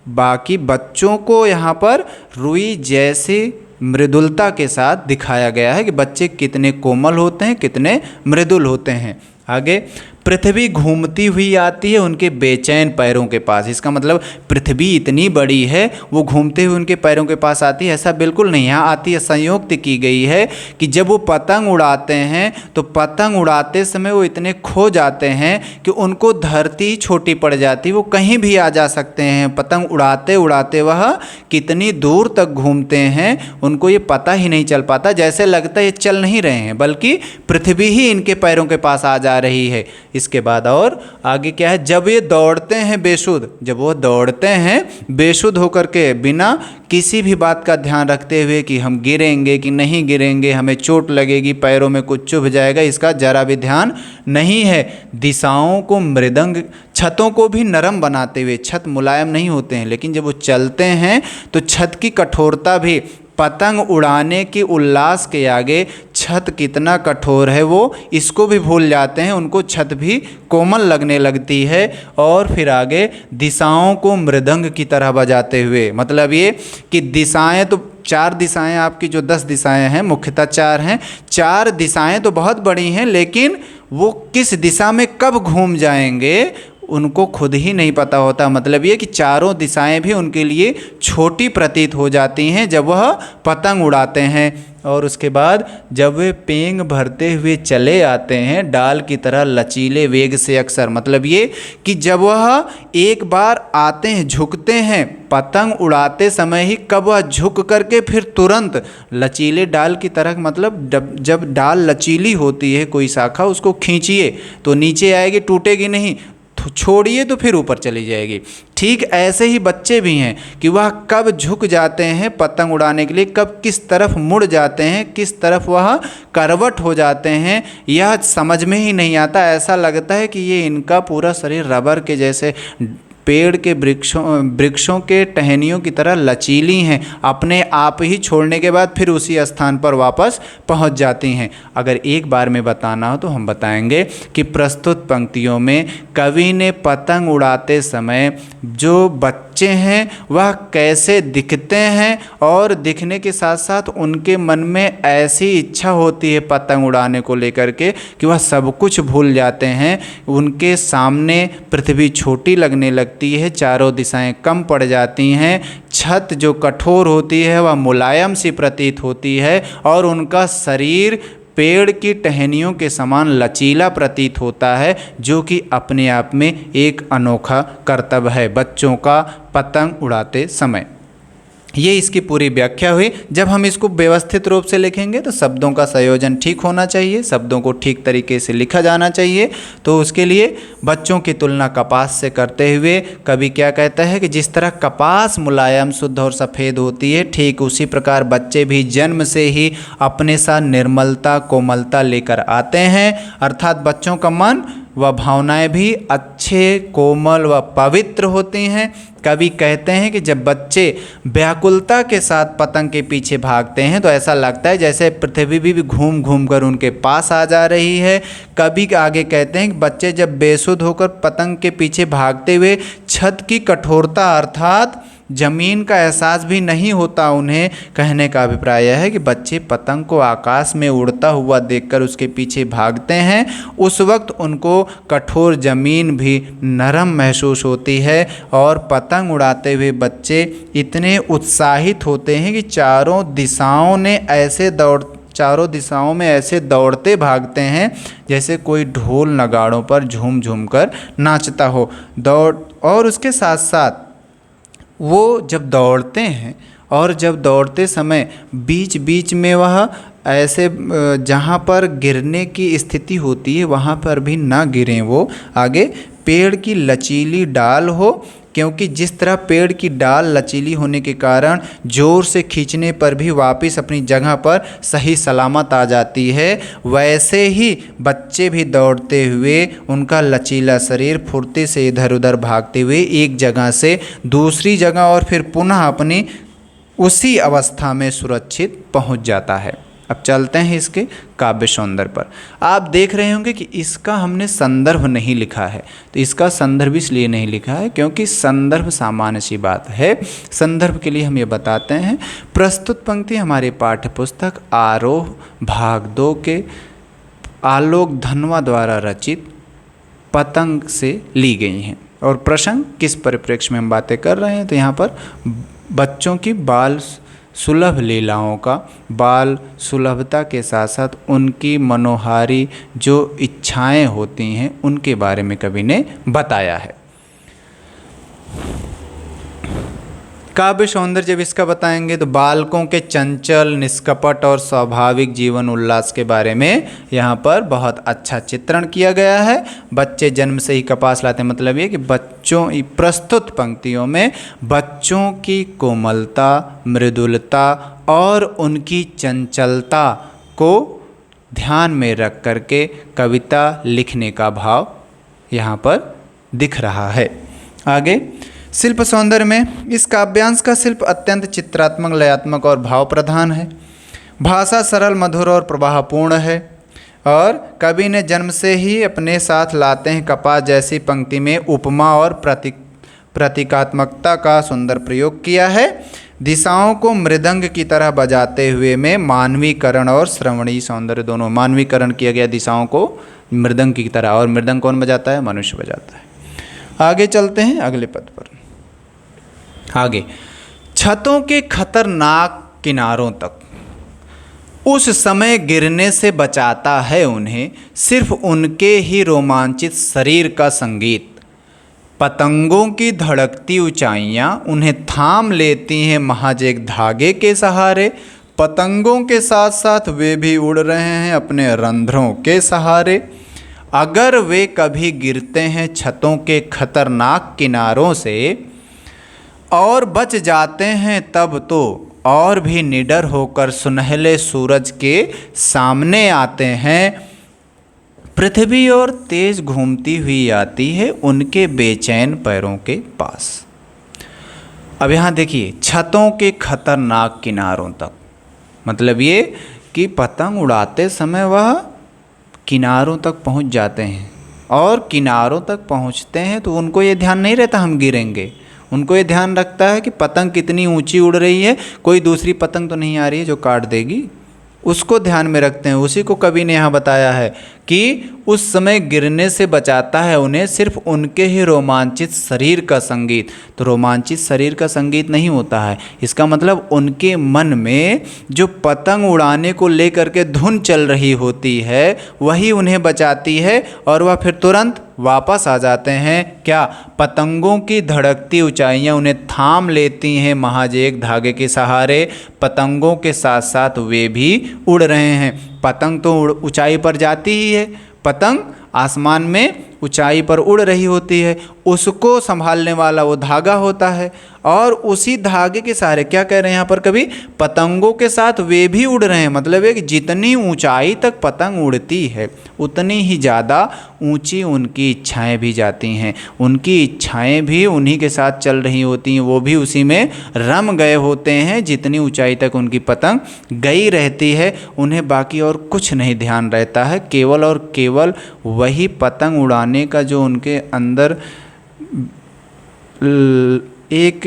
बाकी बच्चों को यहाँ पर रुई जैसी मृदुलता के साथ दिखाया गया है कि बच्चे कितने कोमल होते हैं, कितने मृदुल होते हैं। आगे पृथ्वी घूमती हुई आती है उनके बेचैन पैरों के पास। इसका मतलब पृथ्वी इतनी बड़ी है, वो घूमते हुए उनके पैरों के पास आती है, ऐसा बिल्कुल नहीं। यहाँ आती है, संयोक्त की गई है कि जब वो पतंग उड़ाते हैं तो पतंग उड़ाते समय वो इतने खो जाते हैं कि उनको धरती छोटी पड़ जाती, वो कहीं भी आ जा सकते हैं। पतंग उड़ाते उड़ाते वह कितनी दूर तक घूमते हैं उनको ये पता ही नहीं चल पाता। जैसे लगता है ये चल नहीं रहे हैं, बल्कि पृथ्वी ही इनके पैरों के पास आ जा रही है। इसके बाद और आगे क्या है, जब ये दौड़ते हैं बेसुध, जब वो दौड़ते हैं बेसुध होकर के बिना किसी भी बात का ध्यान रखते हुए कि हम गिरेंगे कि नहीं गिरेंगे, हमें चोट लगेगी, पैरों में कुछ चुभ जाएगा, इसका जरा भी ध्यान नहीं है। दिशाओं को मृदंग, छतों को भी नरम बनाते हुए, छत मुलायम नहीं होते हैं लेकिन जब वो चलते हैं तो छत की कठोरता भी पतंग उड़ाने की उल्लास के आगे छत कितना कठोर है वो इसको भी भूल जाते हैं, उनको छत भी कोमल लगने लगती है। और फिर आगे दिशाओं को मृदंग की तरह बजाते हुए, मतलब ये कि दिशाएं तो 4 दिशाएं आपकी जो 10 दिशाएं हैं, मुख्यतः 4 हैं, 4 दिशाएं तो बहुत बड़ी हैं, लेकिन वो किस दिशा में कब घूम जाएंगे उनको खुद ही नहीं पता होता। मतलब ये कि चारों दिशाएं भी उनके लिए छोटी प्रतीत हो जाती हैं जब वह पतंग उड़ाते हैं। और उसके बाद जब वे पेंग भरते हुए चले आते हैं डाल की तरह लचीले वेग से, अक्सर मतलब ये कि जब वह एक बार आते हैं, झुकते हैं पतंग उड़ाते समय ही, कब वह झुक करके फिर तुरंत लचीले डाल की तरह, मतलब जब डाल लचीली होती है कोई शाखा, उसको खींचिए तो नीचे आएगी, टूटेगी नहीं, छोड़िए तो फिर ऊपर चली जाएगी। ठीक ऐसे ही बच्चे भी हैं कि वह कब झुक जाते हैं पतंग उड़ाने के लिए, कब किस तरफ मुड़ जाते हैं, किस तरफ वह करवट हो जाते हैं, यह समझ में ही नहीं आता। ऐसा लगता है कि ये इनका पूरा शरीर रबर के जैसे, पेड़ के वृक्षों के टहनियों की तरह लचीली हैं, अपने आप ही छोड़ने के बाद फिर उसी स्थान पर वापस पहुंच जाती हैं। अगर एक बार में बताना हो तो हम बताएंगे कि प्रस्तुत पंक्तियों में कवि ने पतंग उड़ाते समय जो बच्चे हैं वह कैसे दिखते हैं, और दिखने के साथ साथ उनके मन में ऐसी इच्छा होती है पतंग उड़ाने को लेकर के कि वह सब कुछ भूल जाते हैं। उनके सामने पृथ्वी छोटी लगने लगती है, चारों दिशाएं कम पड़ जाती हैं, छत जो कठोर होती है वह मुलायम सी प्रतीत होती है, और उनका शरीर पेड़ की टहनियों के समान लचीला प्रतीत होता है, जो कि अपने आप में एक अनोखा कर्तव्य है बच्चों का पतंग उड़ाते समय। ये इसकी पूरी व्याख्या हुई। जब हम इसको व्यवस्थित रूप से लिखेंगे तो शब्दों का संयोजन ठीक होना चाहिए, शब्दों को ठीक तरीके से लिखा जाना चाहिए। तो उसके लिए बच्चों की तुलना कपास से करते हुए कवि क्या कहता है कि जिस तरह कपास मुलायम, शुद्ध और सफ़ेद होती है, ठीक उसी प्रकार बच्चे भी जन्म से ही अपने साथ निर्मलता, कोमलता लेकर आते हैं। अर्थात बच्चों का मन व भावनाएं भी अच्छे, कोमल व पवित्र होती हैं। कवि कहते हैं कि जब बच्चे व्याकुलता के साथ पतंग के पीछे भागते हैं तो ऐसा लगता है जैसे पृथ्वी भी घूम घूम कर उनके पास आ जा रही है। कवि आगे कहते हैं कि बच्चे जब बेसुध होकर पतंग के पीछे भागते हुए छत की कठोरता अर्थात जमीन का एहसास भी नहीं होता उन्हें। कहने का अभिप्राय यह है कि बच्चे पतंग को आकाश में उड़ता हुआ देखकर उसके पीछे भागते हैं, उस वक्त उनको कठोर जमीन भी नरम महसूस होती है, और पतंग उड़ाते हुए बच्चे इतने उत्साहित होते हैं कि चारों दिशाओं में ऐसे दौड़ते भागते हैं जैसे कोई ढोल नगाड़ों पर झूम झूम कर नाचता हो। और उसके साथ साथ वो जब दौड़ते हैं और जब दौड़ते समय बीच बीच में वह ऐसे जहाँ पर गिरने की स्थिति होती है वहाँ पर भी ना गिरें, वो आगे पेड़ की लचीली डाल हो, क्योंकि जिस तरह पेड़ की डाल लचीली होने के कारण जोर से खींचने पर भी वापस अपनी जगह पर सही सलामत आ जाती है, वैसे ही बच्चे भी दौड़ते हुए उनका लचीला शरीर फुर्ती से इधर उधर भागते हुए एक जगह से दूसरी जगह और फिर पुनः अपनी उसी अवस्था में सुरक्षित पहुंच जाता है। अब चलते हैं इसके काव्य सौंदर्य पर। आप देख रहे होंगे कि इसका हमने संदर्भ नहीं लिखा है, तो इसका संदर्भ इसलिए नहीं लिखा है क्योंकि संदर्भ सामान्य सी बात है। संदर्भ के लिए हम ये बताते हैं, प्रस्तुत पंक्ति हमारी पाठ्य पुस्तक आरोह भाग 2 के आलोक धनवा द्वारा रचित पतंग से ली गई हैं। और प्रसंग किस परिप्रेक्ष्य में हम बातें कर रहे हैं, तो यहाँ पर बच्चों की बाल सुलभ लीलाओं का, बाल सुलभता के साथ साथ उनकी मनोहारी जो इच्छाएं होती हैं उनके बारे में कवि ने बताया है। काव्य सौंदर्य जब इसका बताएंगे तो बालकों के चंचल, निष्कपट और स्वाभाविक जीवन उल्लास के बारे में यहाँ पर बहुत अच्छा चित्रण किया गया है। बच्चे जन्म से ही कपास लाते, मतलब ये कि बच्चों प्रस्तुत पंक्तियों में बच्चों की कोमलता, मृदुलता और उनकी चंचलता को ध्यान में रख करके कविता लिखने का भाव यहाँ पर दिख रहा है। आगे शिल्प सौंदर्य में इस काव्यांश का शिल्प अत्यंत चित्रात्मक, लयात्मक और भाव प्रधान है। भाषा सरल, मधुर और प्रवाहपूर्ण है, और कवि ने जन्म से ही अपने साथ लाते हैं कपास जैसी पंक्ति में उपमा और प्रतीकात्मकता का सुंदर प्रयोग किया है। दिशाओं को मृदंग की तरह बजाते हुए में मानवीकरण और श्रवणीय सौंदर्य दोनों, मानवीकरण किया गया दिशाओं को मृदंग की तरह, और मृदंग कौन बजाता है? मनुष्य बजाता है। आगे चलते हैं अगले पद पर। आगे, छतों के खतरनाक किनारों तक उस समय गिरने से बचाता है उन्हें सिर्फ उनके ही रोमांचित शरीर का संगीत। पतंगों की धड़कती ऊंचाइयां उन्हें थाम लेती हैं महज एक धागे के सहारे। पतंगों के साथ साथ वे भी उड़ रहे हैं अपने रंध्रों के सहारे। अगर वे कभी गिरते हैं छतों के खतरनाक किनारों से और बच जाते हैं तब तो और भी निडर होकर सुनहले सूरज के सामने आते हैं। पृथ्वी और तेज घूमती हुई आती है उनके बेचैन पैरों के पास। अब यहाँ देखिए, छतों के खतरनाक किनारों तक, मतलब ये कि पतंग उड़ाते समय वह किनारों तक पहुँच जाते हैं, और किनारों तक पहुँचते हैं तो उनको ये ध्यान नहीं रहता हम गिरेंगे। उनको ये ध्यान रखता है कि पतंग कितनी ऊंची उड़ रही है, कोई दूसरी पतंग तो नहीं आ रही है जो काट देगी, उसको ध्यान में रखते हैं। उसी को कवि ने यहाँ बताया है कि उस समय गिरने से बचाता है उन्हें सिर्फ उनके ही रोमांचित शरीर का संगीत। तो रोमांचित शरीर का संगीत नहीं होता है, इसका मतलब उनके मन में जो पतंग उड़ाने को लेकर के धुन चल रही होती है वही उन्हें बचाती है, और वह फिर तुरंत वापस आ जाते हैं। क्या? पतंगों की धड़कती ऊंचाइयां उन्हें थाम लेती हैं महज एक धागे के सहारे। पतंगों के साथ साथ वे भी उड़ रहे हैं। पतंग तो ऊंचाई पर जाती ही है, पतंग आसमान में ऊंचाई पर उड़ रही होती है, उसको संभालने वाला वो धागा होता है, और उसी धागे के सहारे क्या कह रहे हैं यहाँ पर कभी, पतंगों के साथ वे भी उड़ रहे हैं। मतलब है कि जितनी ऊंचाई तक पतंग उड़ती है उतनी ही ज़्यादा ऊंची उनकी इच्छाएं भी जाती हैं। उनकी इच्छाएं भी उन्हीं के साथ चल रही होती हैं, वो भी उसी में रम गए होते हैं। जितनी ऊंचाई तक उनकी पतंग गई रहती है उन्हें बाकी और कुछ नहीं ध्यान रहता है, केवल और केवल वही पतंग उड़ाने का जो उनके अंदर एक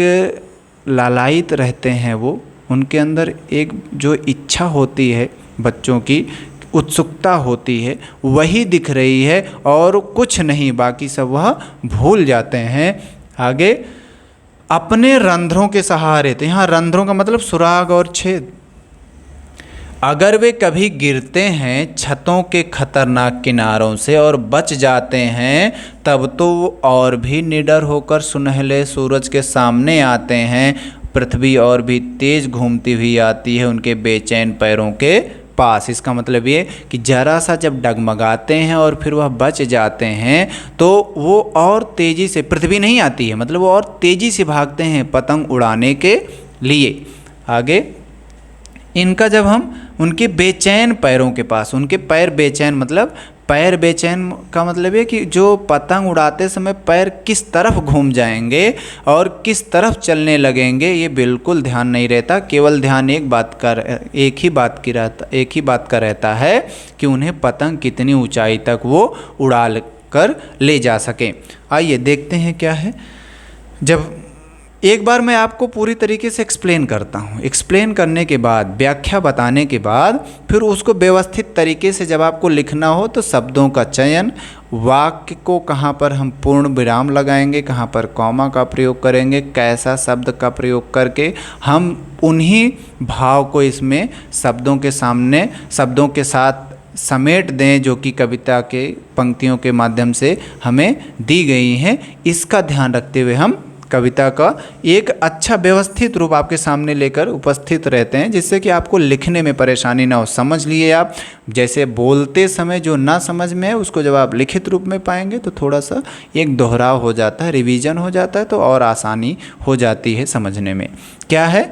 लालायित रहते हैं, वो उनके अंदर एक जो इच्छा होती है, बच्चों की उत्सुकता होती है, वही दिख रही है और कुछ नहीं, बाकी सब वह भूल जाते हैं। आगे, अपने रंध्रों के सहारे, तो यहाँ रंध्रों का मतलब सुराग और छेद। अगर वे कभी गिरते हैं छतों के खतरनाक किनारों से और बच जाते हैं तब तो वो और भी निडर होकर सुनहले सूरज के सामने आते हैं। पृथ्वी और भी तेज घूमती हुई आती है उनके बेचैन पैरों के पास। इसका मतलब ये कि जरा सा जब डगमगाते हैं और फिर वह बच जाते हैं तो वो और तेज़ी से, पृथ्वी नहीं आती है मतलब वो और तेज़ी से भागते हैं पतंग उड़ाने के लिए। आगे, इनका जब हम उनके बेचैन पैरों के पास, उनके पैर बेचैन, मतलब पैर बेचैन का मतलब है कि जो पतंग उड़ाते समय पैर किस तरफ घूम जाएंगे और किस तरफ चलने लगेंगे ये बिल्कुल ध्यान नहीं रहता। केवल ध्यान एक ही बात का रहता है कि उन्हें पतंग कितनी ऊंचाई तक वो उड़ा कर ले जा सकें। आइए देखते हैं क्या है। जब एक बार मैं आपको पूरी तरीके से एक्सप्लेन करता हूँ, एक्सप्लेन करने के बाद, व्याख्या बताने के बाद फिर उसको व्यवस्थित तरीके से जब आपको लिखना हो तो शब्दों का चयन, वाक्य को कहाँ पर हम पूर्ण विराम लगाएंगे, कहाँ पर कॉमा का प्रयोग करेंगे, कैसा शब्द का प्रयोग करके हम उन्हीं भाव को इसमें शब्दों के सामने, शब्दों के साथ समेट दें जो कि कविता के पंक्तियों के माध्यम से हमें दी गई हैं। इसका ध्यान रखते हुए हम कविता का एक अच्छा व्यवस्थित रूप आपके सामने लेकर उपस्थित रहते हैं, जिससे कि आपको लिखने में परेशानी ना हो। समझ लिए आप, जैसे बोलते समय जो ना समझ में है उसको जब आप लिखित रूप में पाएंगे तो थोड़ा सा एक दोहराव हो जाता है, रिवीजन हो जाता है, तो और आसानी हो जाती है समझने में। क्या है,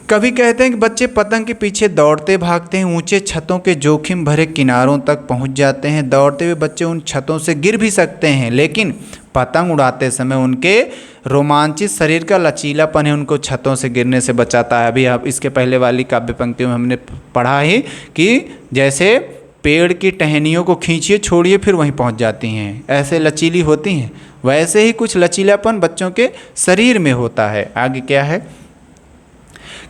कभी कहते हैं कि बच्चे पतंग के पीछे दौड़ते भागते हैं, ऊंचे छतों के जोखिम भरे किनारों तक पहुंच जाते हैं। दौड़ते हुए बच्चे उन छतों से गिर भी सकते हैं, लेकिन पतंग उड़ाते समय उनके रोमांचित शरीर का लचीलापन है उनको छतों से गिरने से बचाता है। अभी आप इसके पहले वाली काव्य पंक्तियों में हमने पढ़ा ही कि जैसे पेड़ की टहनियों को खींचिए छोड़िए फिर वहीं पहुंच जाती हैं, ऐसे लचीली होती हैं, वैसे ही कुछ लचीलापन बच्चों के शरीर में होता है। आगे क्या है,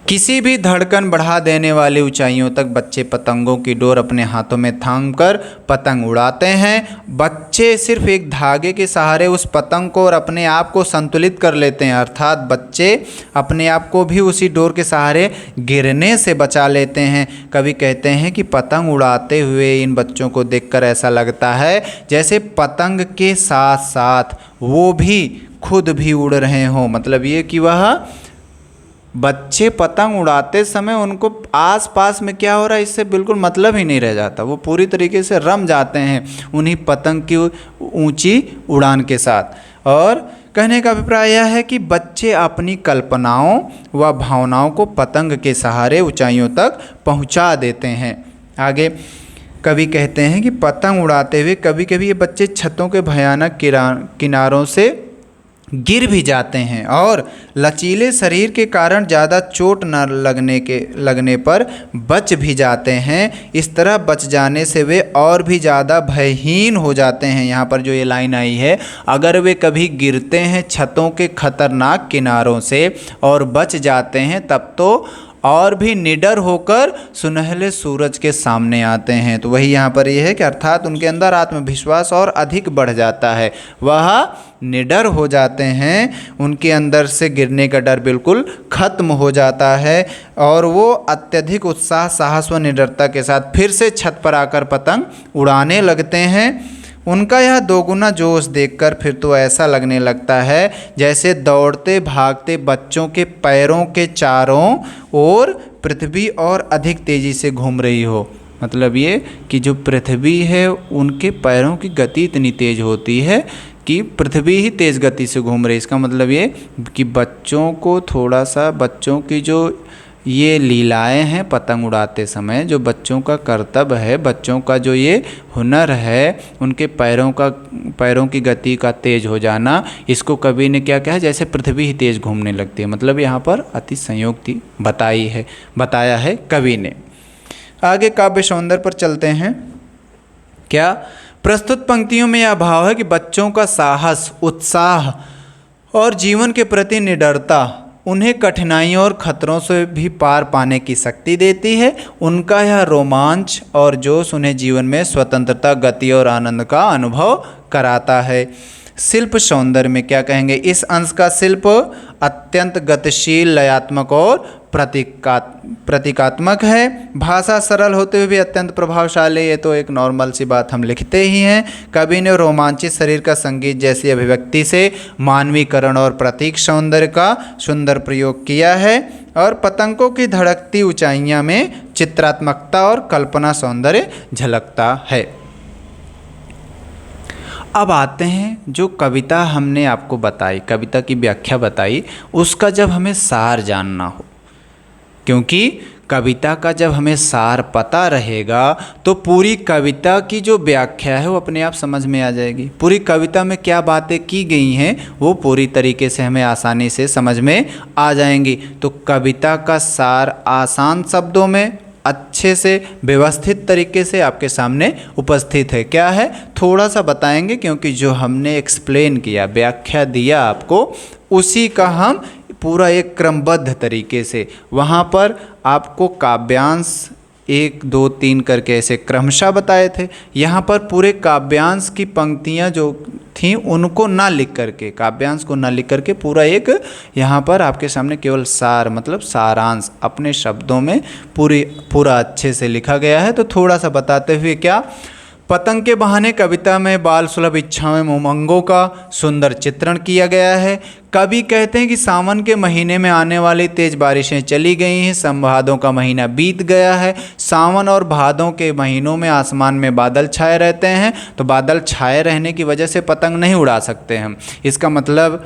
किसी भी धड़कन बढ़ा देने वाली ऊंचाइयों तक बच्चे पतंगों की डोर अपने हाथों में थामकर पतंग उड़ाते हैं। बच्चे सिर्फ एक धागे के सहारे उस पतंग को और अपने आप को संतुलित कर लेते हैं, अर्थात बच्चे अपने आप को भी उसी डोर के सहारे गिरने से बचा लेते हैं। कवि कहते हैं कि पतंग उड़ाते हुए इन बच्चों को देखकर ऐसा लगता है जैसे पतंग के साथ साथ वो भी खुद भी उड़ रहे हों। मतलब ये कि वह बच्चे पतंग उड़ाते समय उनको आसपास में क्या हो रहा है इससे बिल्कुल मतलब ही नहीं रह जाता, वो पूरी तरीके से रम जाते हैं उन्हीं पतंग की ऊंची उड़ान के साथ। और कहने का अभिप्राय यह है कि बच्चे अपनी कल्पनाओं व भावनाओं को पतंग के सहारे ऊंचाइयों तक पहुंचा देते हैं। आगे कवि कहते हैं कि पतंग उड़ाते हुए कभी कभी ये बच्चे छतों के भयानक किनारों से गिर भी जाते हैं और लचीले शरीर के कारण ज़्यादा चोट न लगने पर बच भी जाते हैं। इस तरह बच जाने से वे और भी ज़्यादा भयहीन हो जाते हैं। यहाँ पर जो ये लाइन आई है, अगर वे कभी गिरते हैं छतों के खतरनाक किनारों से और बच जाते हैं तब तो और भी निडर होकर सुनहले सूरज के सामने आते हैं। तो वही यहाँ पर यह है कि अर्थात उनके अंदर आत्मविश्वास और अधिक बढ़ जाता है, वह निडर हो जाते हैं, उनके अंदर से गिरने का डर बिल्कुल खत्म हो जाता है और वो अत्यधिक उत्साह, साहस व निडरता के साथ फिर से छत पर आकर पतंग उड़ाने लगते हैं। उनका यह दोगुना जोश देखकर फिर तो ऐसा लगने लगता है जैसे दौड़ते भागते बच्चों के पैरों के चारों ओर पृथ्वी और अधिक तेज़ी से घूम रही हो। मतलब ये कि जो पृथ्वी है उनके पैरों की गति इतनी तेज़ होती है कि पृथ्वी ही तेज़ गति से घूम रही है। इसका मतलब ये कि बच्चों को थोड़ा सा, बच्चों की जो ये लीलाएं हैं पतंग उड़ाते समय, जो बच्चों का कर्तव्य है, बच्चों का जो ये हुनर है, उनके पैरों की गति का तेज हो जाना, इसको कवि ने क्या कहा, जैसे पृथ्वी ही तेज घूमने लगती है। मतलब यहाँ पर अति संयोक्ति बताया है कवि ने। आगे काव्य सौंदर्य पर चलते हैं। क्या प्रस्तुत पंक्तियों में यह भाव है कि बच्चों का साहस, उत्साह और जीवन के प्रति निडरता उन्हें कठिनाइयों और खतरों से भी पार पाने की शक्ति देती है। उनका यह रोमांच और जोश उन्हें जीवन में स्वतंत्रता, गति और आनंद का अनुभव कराता है। शिल्प सौंदर्य में क्या कहेंगे, इस अंश का शिल्प अत्यंत गतिशील, लयात्मक और प्रतीकात्मक है। भाषा सरल होते हुए भी अत्यंत प्रभावशाली, ये तो एक नॉर्मल सी बात हम लिखते ही हैं। कवि ने रोमांचित शरीर का संगीत जैसी अभिव्यक्ति से मानवीकरण और प्रतीक सौंदर्य का सुंदर प्रयोग किया है और पतंगों की धड़कती ऊंचाइयां में चित्रात्मकता और कल्पना सौंदर्य झलकता है। अब आते हैं जो कविता हमने आपको बताई, कविता की व्याख्या बताई, उसका जब हमें सार जानना हो, क्योंकि कविता का जब हमें सार पता रहेगा तो पूरी कविता की जो व्याख्या है वो अपने आप समझ में आ जाएगी। पूरी कविता में क्या बातें की गई हैं वो पूरी तरीके से हमें आसानी से समझ में आ जाएंगी। तो कविता का सार आसान शब्दों में अच्छे से व्यवस्थित तरीके से आपके सामने उपस्थित है। क्या है, थोड़ा सा बताएंगे, क्योंकि जो हमने एक्सप्लेन किया, व्याख्या दिया आपको, उसी का हम पूरा एक क्रमबद्ध तरीके से वहाँ पर आपको काव्यांश 1, 2, 3 करके ऐसे क्रमशः बताए थे। यहाँ पर पूरे काव्यांश की पंक्तियाँ जो थीं उनको ना लिख करके, काव्यांश को ना लिख करके पूरा एक यहाँ पर आपके सामने केवल सार, मतलब सारांश अपने शब्दों में पूरा अच्छे से लिखा गया है। तो थोड़ा सा बताते हुए, क्या पतंग के बहाने कविता में बाल सुलभ इच्छाओं उमंगों का सुंदर चित्रण किया गया है। कवि कहते हैं कि सावन के महीने में आने वाली तेज बारिशें चली गई हैं, संभादों का महीना बीत गया है। सावन और भादों के महीनों में आसमान में बादल छाए रहते हैं, तो बादल छाए रहने की वजह से पतंग नहीं उड़ा सकते हम। इसका मतलब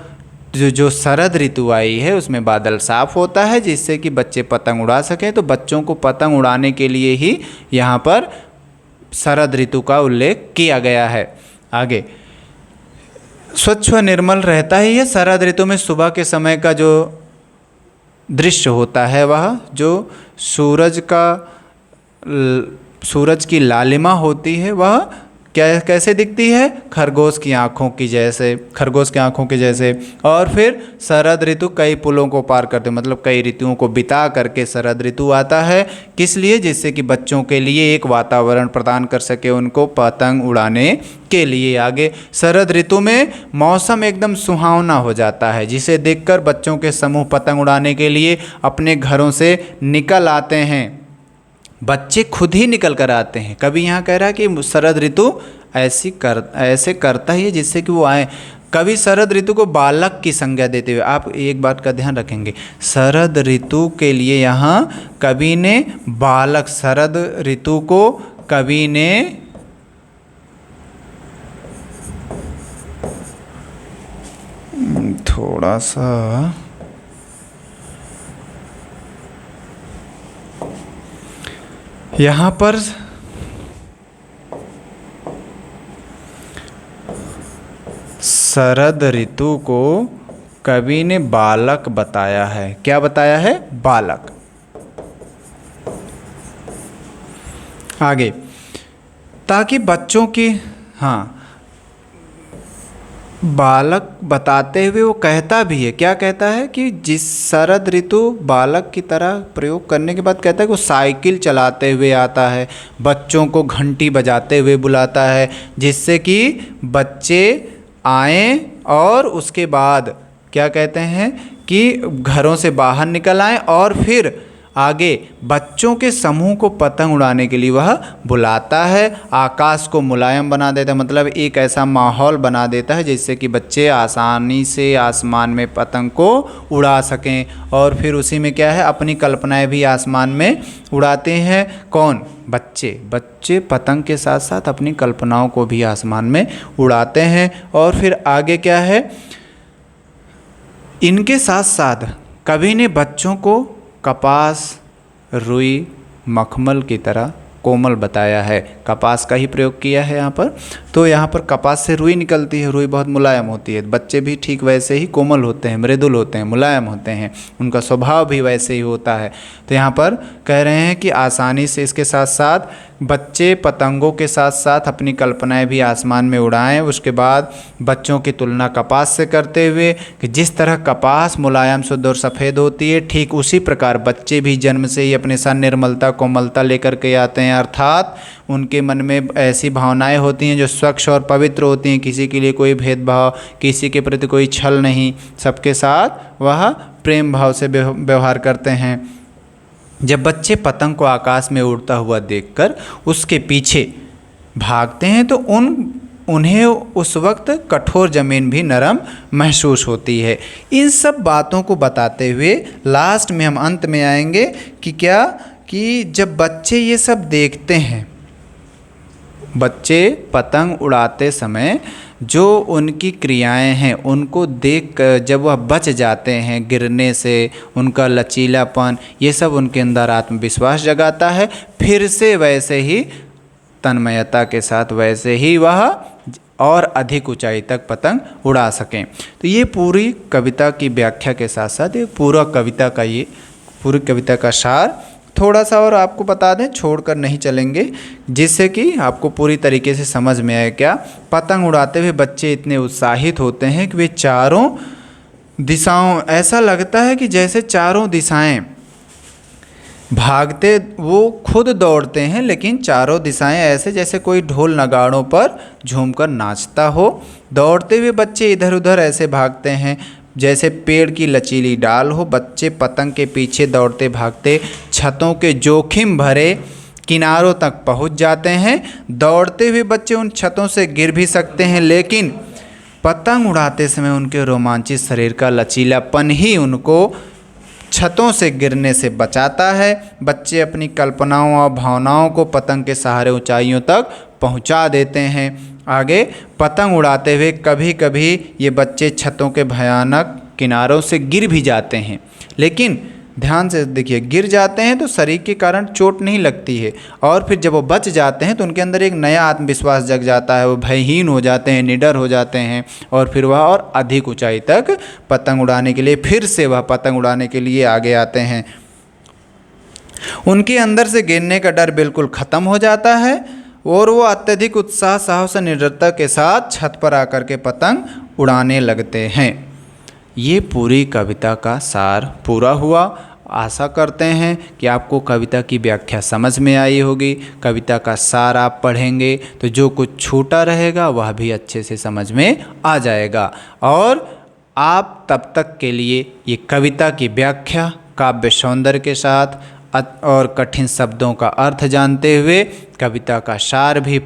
जो शरद ऋतु आई है उसमें बादल साफ होता है जिससे कि बच्चे पतंग उड़ा सकें। तो बच्चों को पतंग उड़ाने के लिए ही यहाँ पर शरद ऋतु का उल्लेख किया गया है। आगे, स्वच्छ व निर्मल रहता है ये शरद ऋतु में। सुबह के समय का जो दृश्य होता है, वह जो सूरज की लालिमा होती है, वह क्या कैसे दिखती है? खरगोश की आँखों की जैसे, खरगोश की आँखों के जैसे। और फिर शरद ऋतु कई पुलों को पार करते, मतलब कई ऋतुओं को बिता करके शरद ऋतु आता है। किस लिए? जिससे कि बच्चों के लिए एक वातावरण प्रदान कर सके उनको पतंग उड़ाने के लिए। आगे, शरद ऋतु में मौसम एकदम सुहावना हो जाता है, जिसे देखकर बच्चों के समूह पतंग उड़ाने के लिए अपने घरों से निकल आते हैं। बच्चे खुद ही निकल कर आते हैं। कभी यहाँ कह रहा है कि शरद ऋतु ऐसे करता ही है जिससे कि वो आए। कभी शरद ऋतु को बालक की संज्ञा देते हुए, आप एक बात का ध्यान रखेंगे, शरद ऋतु के लिए यहाँ कवि ने बालक, शरद ऋतु को कवि ने थोड़ा सा यहाँ पर शरद ऋतु को कवि ने बालक बताया है। क्या बताया है? बालक। आगे, ताकि बच्चों की, हाँ, बालक बताते हुए वो कहता भी है, क्या कहता है कि जिस शरद ऋतु बालक की तरह प्रयोग करने के बाद कहता है कि वो साइकिल चलाते हुए आता है, बच्चों को घंटी बजाते हुए बुलाता है, जिससे कि बच्चे आएँ और उसके बाद क्या कहते हैं कि घरों से बाहर निकल आएँ और फिर आगे बच्चों के समूह को पतंग उड़ाने के लिए वह बुलाता है। आकाश को मुलायम बना देता है, मतलब एक ऐसा माहौल बना देता है जिससे कि बच्चे आसानी से आसमान में पतंग को उड़ा सकें। और फिर उसी में क्या है, अपनी कल्पनाएं भी आसमान में उड़ाते हैं। कौन? बच्चे। बच्चे पतंग के साथ साथ अपनी कल्पनाओं को भी आसमान में उड़ाते हैं। और फिर आगे क्या है, इनके साथ साथ कवि ने बच्चों को कपास, रुई, मखमल की तरह कोमल बताया है। कपास का ही प्रयोग किया है यहाँ पर। तो यहाँ पर कपास से रुई निकलती है, रुई बहुत मुलायम होती है। बच्चे भी ठीक वैसे ही कोमल होते हैं, मृदुल होते हैं, मुलायम होते हैं, उनका स्वभाव भी वैसे ही होता है। तो यहाँ पर कह रहे हैं कि आसानी से इसके साथ साथ बच्चे पतंगों के साथ साथ अपनी कल्पनाएं भी आसमान में उड़ाएं। उसके बाद बच्चों की तुलना कपास से करते हुए कि जिस तरह कपास मुलायम, शुद्ध और सफ़ेद होती है, ठीक उसी प्रकार बच्चे भी जन्म से ही अपने साथ निर्मलता, कोमलता लेकर के आते हैं। अर्थात उनके मन में ऐसी भावनाएं होती हैं जो स्वच्छ और पवित्र होती हैं। किसी के लिए कोई भेदभाव, किसी के प्रति कोई छल नहीं, सबके साथ वह प्रेम भाव से व्यवहार करते हैं। जब बच्चे पतंग को आकाश में उड़ता हुआ देखकर उसके पीछे भागते हैं तो उन्हें उस वक्त कठोर ज़मीन भी नरम महसूस होती है। इन सब बातों को बताते हुए लास्ट में हम अंत में आएंगे कि क्या, कि जब बच्चे ये सब देखते हैं, बच्चे पतंग उड़ाते समय जो उनकी क्रियाएं हैं उनको देख कर जब वह बच जाते हैं गिरने से, उनका लचीलापन, ये सब उनके अंदर आत्मविश्वास जगाता है। फिर से वैसे ही तन्मयता के साथ वैसे ही वह और अधिक ऊंचाई तक पतंग उड़ा सकें। तो ये पूरी कविता की व्याख्या के साथ साथ ये पूरी कविता का सार थोड़ा सा और आपको बता दें, छोड़कर नहीं चलेंगे, जिससे कि आपको पूरी तरीके से समझ में आए। क्या, पतंग उड़ाते हुए बच्चे इतने उत्साहित होते हैं कि वे चारों दिशाओं, ऐसा लगता है कि जैसे चारों दिशाएं भागते, वो खुद दौड़ते हैं लेकिन चारों दिशाएं ऐसे जैसे कोई ढोल नगाड़ों पर झूमकर नाचता हो। दौड़ते हुए बच्चे इधर उधर ऐसे भागते हैं जैसे पेड़ की लचीली डाल हो। बच्चे पतंग के पीछे दौड़ते भागते छतों के जोखिम भरे किनारों तक पहुंच जाते हैं। दौड़ते हुए बच्चे उन छतों से गिर भी सकते हैं, लेकिन पतंग उड़ाते समय उनके रोमांचित शरीर का लचीलापन ही उनको छतों से गिरने से बचाता है। बच्चे अपनी कल्पनाओं और भावनाओं को पतंग के सहारे ऊंचाइयों तक पहुंचा देते हैं। आगे, पतंग उड़ाते हुए कभी कभी ये बच्चे छतों के भयानक किनारों से गिर भी जाते हैं, लेकिन ध्यान से देखिए, गिर जाते हैं तो शरीर के कारण चोट नहीं लगती है, और फिर जब वो बच जाते हैं तो उनके अंदर एक नया आत्मविश्वास जग जाता है। वो भयहीन हो जाते हैं, निडर हो जाते हैं, और फिर वह और अधिक ऊंचाई तक पतंग उड़ाने के लिए फिर से वह पतंग उड़ाने के लिए आगे आते हैं। उनके अंदर से गिरने का डर बिल्कुल ख़त्म हो जाता है और वो अत्यधिक उत्साह, साहस और निडरता के साथ छत पर आकर के पतंग उड़ाने लगते हैं। ये पूरी कविता का सार पूरा हुआ। आशा करते हैं कि आपको कविता की व्याख्या समझ में आई होगी। कविता का सार आप पढ़ेंगे तो जो कुछ छूटा रहेगा वह भी अच्छे से समझ में आ जाएगा। और आप तब तक के लिए ये कविता की व्याख्या काव्य सौंदर्य के साथ और कठिन शब्दों का अर्थ जानते हुए कविता का सार भी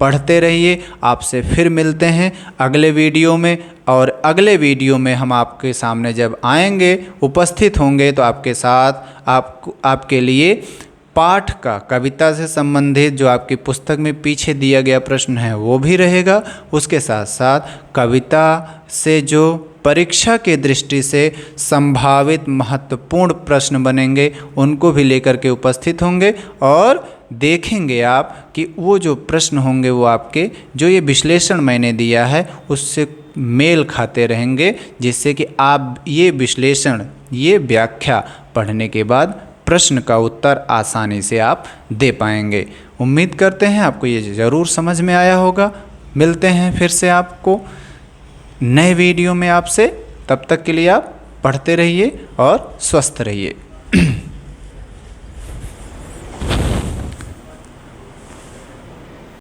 पढ़ते रहिए। आपसे फिर मिलते हैं अगले वीडियो में। और अगले वीडियो में हम आपके सामने जब आएंगे, उपस्थित होंगे, तो आपके साथ आपके लिए पाठ का, कविता से संबंधित जो आपकी पुस्तक में पीछे दिया गया प्रश्न है वो भी रहेगा। उसके साथ साथ कविता से जो परीक्षा के दृष्टि से संभावित महत्वपूर्ण प्रश्न बनेंगे उनको भी लेकर के उपस्थित होंगे। और देखेंगे आप कि वो जो प्रश्न होंगे वो आपके जो ये विश्लेषण मैंने दिया है उससे मेल खाते रहेंगे, जिससे कि आप ये विश्लेषण, ये व्याख्या पढ़ने के बाद प्रश्न का उत्तर आसानी से आप दे पाएंगे। उम्मीद करते हैं आपको ये ज़रूर समझ में आया होगा। मिलते हैं फिर से आपको नए वीडियो में आपसे। तब तक के लिए आप पढ़ते रहिए और स्वस्थ रहिए।